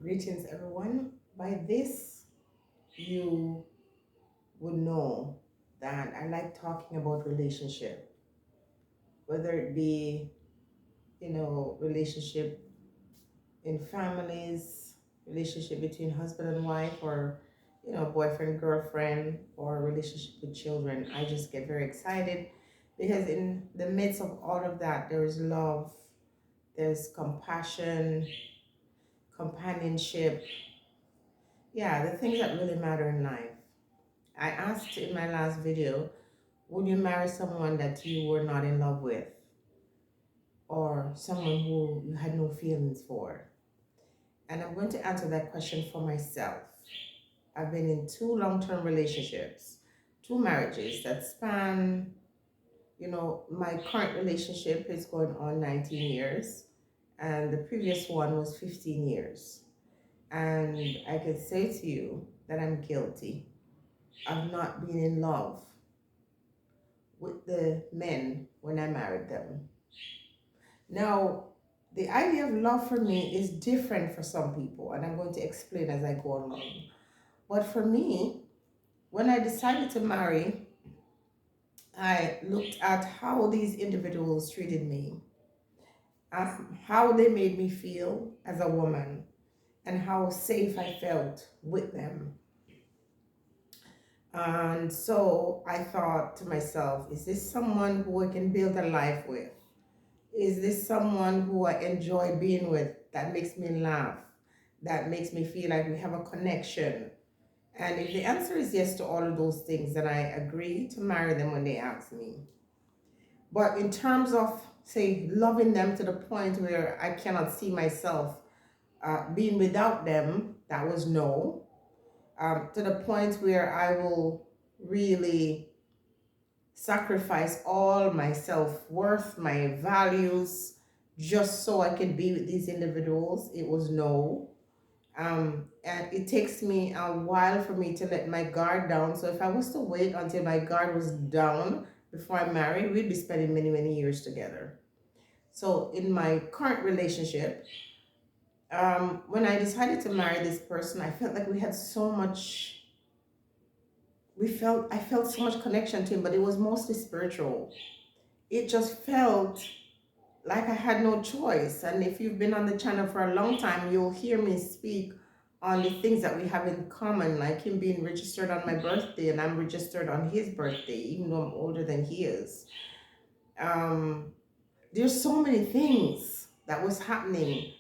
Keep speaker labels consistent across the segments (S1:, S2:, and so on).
S1: Greetings, everyone. By this, you would know that I like talking about relationship, whether it be, relationship in families, relationship between husband and wife, or, boyfriend, girlfriend, or relationship with children. I just get very excited because in the midst of all of that, there is love, there's compassion, companionship. Yeah, the things that really matter in life. I asked in my last video, would you marry someone that you were not in love with or someone who you had no feelings for? And I'm going to answer that question for myself. I've been in two long-term relationships, two marriages that span, my current relationship is going on 19 years and the previous one was 15 years. And I can say to you that I'm guilty of not being in love with the men when I married them. Now, the idea of love for me is different for some people, and I'm going to explain as I go along. But for me, when I decided to marry, I looked at how these individuals treated me, how they made me feel as a woman, and how safe I felt with them. And so I thought to myself, is this someone who I can build a life with? Is this someone who I enjoy being with, that makes me laugh, that makes me feel like we have a connection? And if the answer is yes to all of those things, then I agree to marry them when they ask me. But in terms of, say, loving them to the point where I cannot see myself being without them, that was no. To the point where I will really sacrifice all my self-worth, my values, just so I could be with these individuals, it was no. And it takes me a while for me to let my guard down. So if I was to wait until my guard was down before I married, we'd be spending many, many years together. So in my current relationship, when I decided to marry this person, I felt like I felt so much connection to him, but it was mostly spiritual. It just felt like I had no choice. And if you've been on the channel for a long time, you'll hear me speak on the things that we have in common, like him being registered on my birthday and I'm registered on his birthday, even though I'm older than he is. Um, there's so many things that was happening.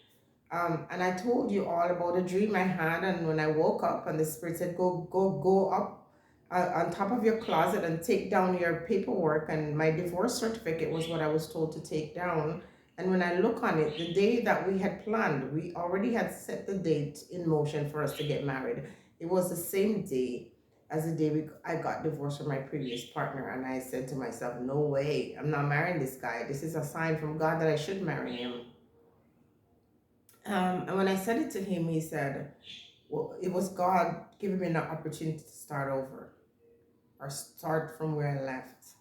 S1: And I told you all about a dream I had, and when I woke up, and the spirit said, "Go up on top of your closet and take down your paperwork." And my divorce certificate was what I was told to take down. And when I look on it, the day that we had planned, we already had set the date in motion for us to get married. It was the same day as the day I got divorced from my previous partner. And I said to myself, no way, I'm not marrying this guy. This is a sign from God that I should marry him. And when I said it to him, he said, well, it was God giving me an opportunity to start over or start from where I left.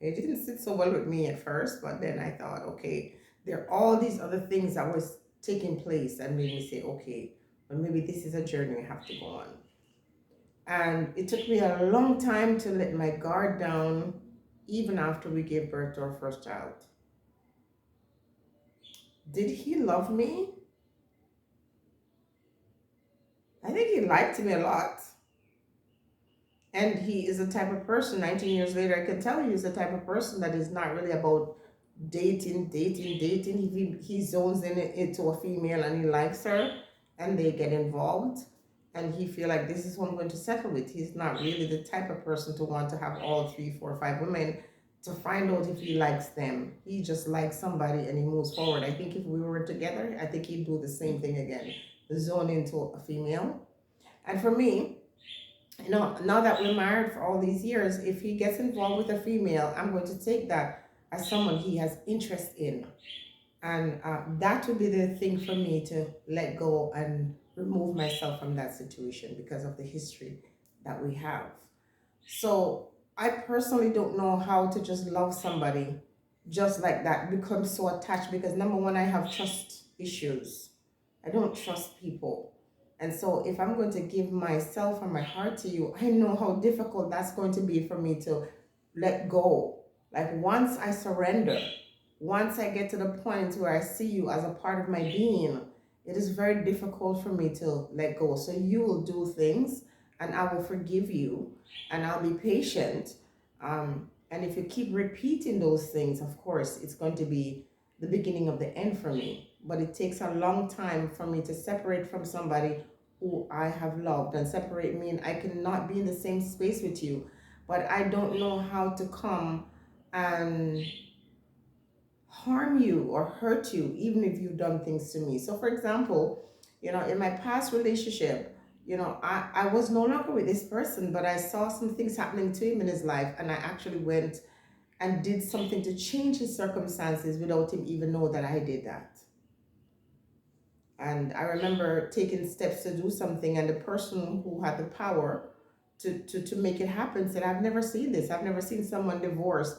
S1: It didn't sit so well with me at first, but then I thought, okay, there are all these other things that was taking place that made me say, okay, well, maybe this is a journey I have to go on. And it took me a long time to let my guard down, even after we gave birth to our first child. Did he love me? I think he liked me a lot. And he is the type of person, 19 years later, I can tell you he's the type of person that is not really about dating. He zones into a female and he likes her and they get involved and he feel like this is who I'm going to settle with. He's not really the type of person to want to have all 3, 4, 5 women to find out if he likes them. He just likes somebody and he moves forward. I think if we were together, I think he'd do the same thing again, zone into a female. And for me, now that we're married for all these years, if he gets involved with a female, I'm going to take that as someone he has interest in. And that would be the thing for me to let go and remove myself from that situation because of the history that we have. So I personally don't know how to just love somebody just like that, become so attached, because number one, I have trust issues. I don't trust people. And so if I'm going to give myself and my heart to you, I know how difficult that's going to be for me to let go. Like once I surrender, once I get to the point where I see you as a part of my being, it is very difficult for me to let go. So you will do things and I will forgive you and I'll be patient. And if you keep repeating those things, of course, it's going to be the beginning of the end for me. But it takes a long time for me to separate from somebody who I have loved. And separate mean I cannot be in the same space with you, but I don't know how to come and harm you or hurt you, even if you've done things to me. So, for example, in my past relationship, I was no longer with this person, but I saw some things happening to him in his life, and I actually went and did something to change his circumstances without him even know that I did that. And I remember taking steps to do something, and the person who had the power to make it happen said, I've never seen this. I've never seen someone divorced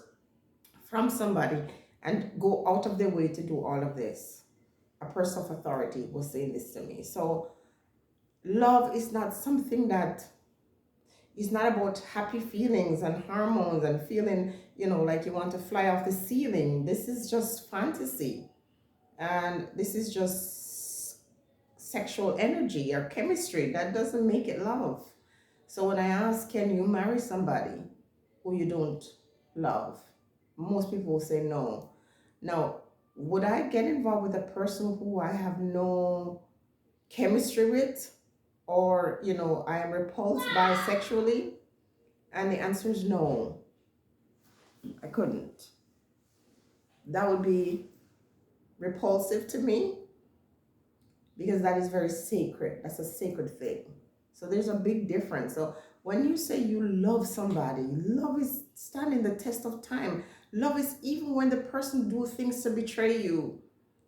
S1: from somebody and go out of their way to do all of this. A person of authority was saying this to me. So love is not something that is not about happy feelings and hormones and feeling, like you want to fly off the ceiling. This is just fantasy. And this is just sexual energy or chemistry. That doesn't make it love. So when I ask, can you marry somebody who you don't love? Most people will say no. Now, would I get involved with a person who I have no chemistry with, or I am repulsed by sexually? And the answer is no. I couldn't. That would be repulsive to me because that is very sacred. That's a sacred thing. So there's a big difference. So when you say you love somebody, love is standing the test of time. Love is even when the person do things to betray you.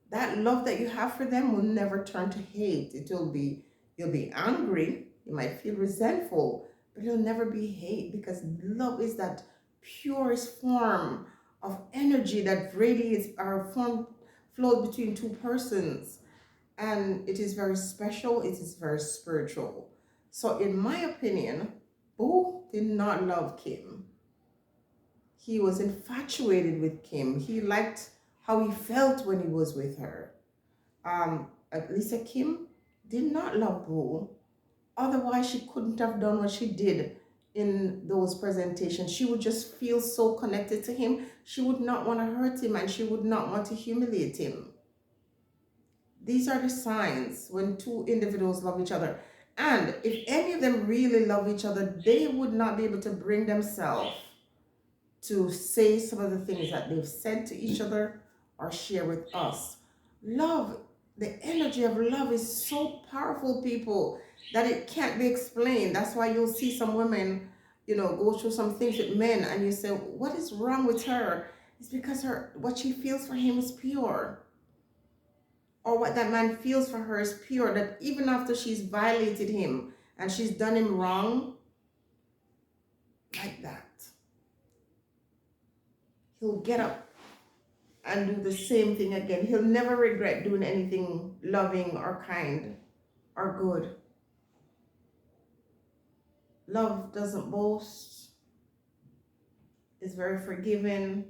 S1: That love that you have for them will never turn to hate. You'll be angry, you might feel resentful, but it'll never be hate, because love is that purest form of energy that radiates or flows between two persons. And it is very special, it is very spiritual. So in my opinion, Boo did not love Kim. He was infatuated with Kim. He liked how he felt when he was with her. Alicia Kim did not love Boo. Otherwise, she couldn't have done what she did in those presentations. She would just feel so connected to him. She would not want to hurt him, and she would not want to humiliate him. These are the signs when two individuals love each other. And if any of them really love each other, they would not be able to bring themselves to say some of the things that they've said to each other or share with us. Love, the energy of love is so powerful, people, that it can't be explained. That's why you'll see some women, go through some things with men, and you say, what is wrong with her? It's because what she feels for him is pure. Or what that man feels for her is pure, that even after she's violated him and she's done him wrong, like that, he'll get up and do the same thing again. He'll never regret doing anything loving or kind or good. Love doesn't boast. It's very forgiving.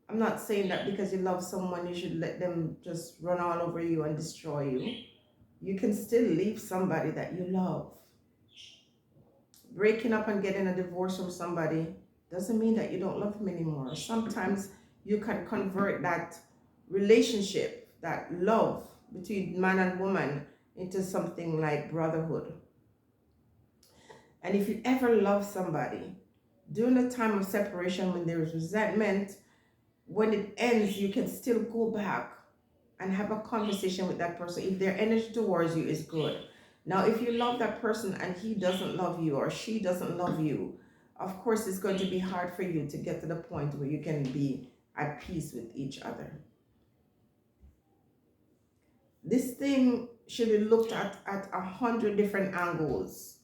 S1: I'm not saying that because you love someone, you should let them just run all over you and destroy you. You can still leave somebody that you love. Breaking up and getting a divorce from somebody doesn't mean that you don't love them anymore. Sometimes you can convert that relationship, that love between man and woman, into something like brotherhood. And if you ever love somebody, during the time of separation, when there is resentment, when it ends, you can still go back and have a conversation with that person if their energy towards you is good. Now, if you love that person and he doesn't love you or she doesn't love you, of course, it's going to be hard for you to get to the point where you can be at peace with each other. This thing should be looked at 100 different angles.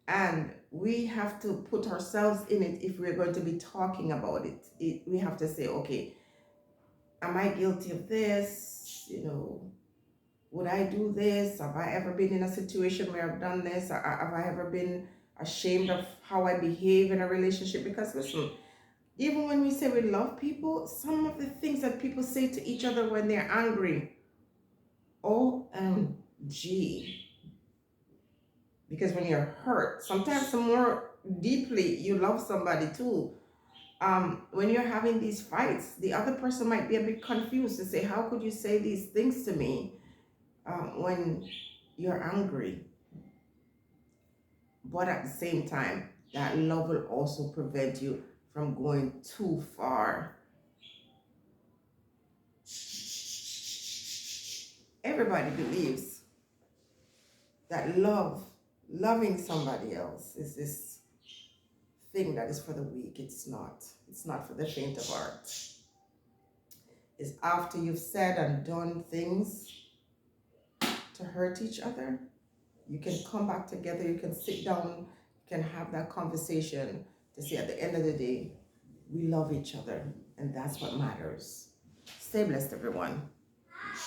S1: And we have to put ourselves in it if we're going to be talking about it. We have to say, okay, Am I guilty of this? Would I do this? Have I ever been in a situation where I've done this? Have I ever been ashamed of how I behave in a relationship? Because listen, even when we say we love people, some of the things that people say to each other when they're angry, OMG. Because when you're hurt, sometimes the more deeply you love somebody too, when you're having these fights, the other person might be a bit confused and say, how could you say these things to me when you're angry? But at the same time, that love will also prevent you from going too far. Everybody believes that loving somebody else is this thing that is for the weak. It's not. It's not for the faint of heart. It's after you've said and done things to hurt each other, you can come back together, you can sit down, you can have that conversation to say at the end of the day, we love each other, and that's what matters. Stay blessed, everyone.